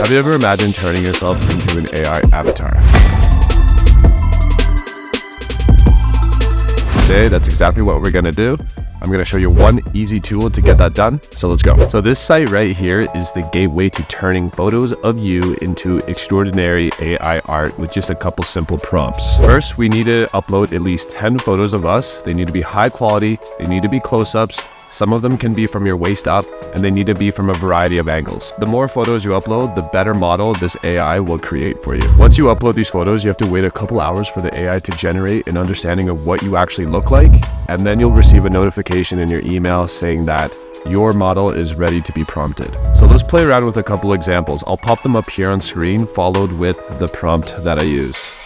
Have you ever imagined turning yourself into an AI avatar? Today, that's exactly what we're gonna do. I'm gonna show you one easy tool to get that done. So let's go. So this site right here is the gateway to turning photos of you into extraordinary AI art with just a couple simple prompts. First, we need to upload at least 10 photos of us. They need to be high quality. They need to be close-ups. Some of them can be from your waist up, and they need to be from a variety of angles. The more photos you upload, the better model this AI will create for you. Once you upload these photos, you have to wait a couple hours for the AI to generate an understanding of what you actually look like, and then you'll receive a notification in your email saying that your model is ready to be prompted. So let's play around with a couple examples. I'll pop them up here on screen, followed with the prompt that I use.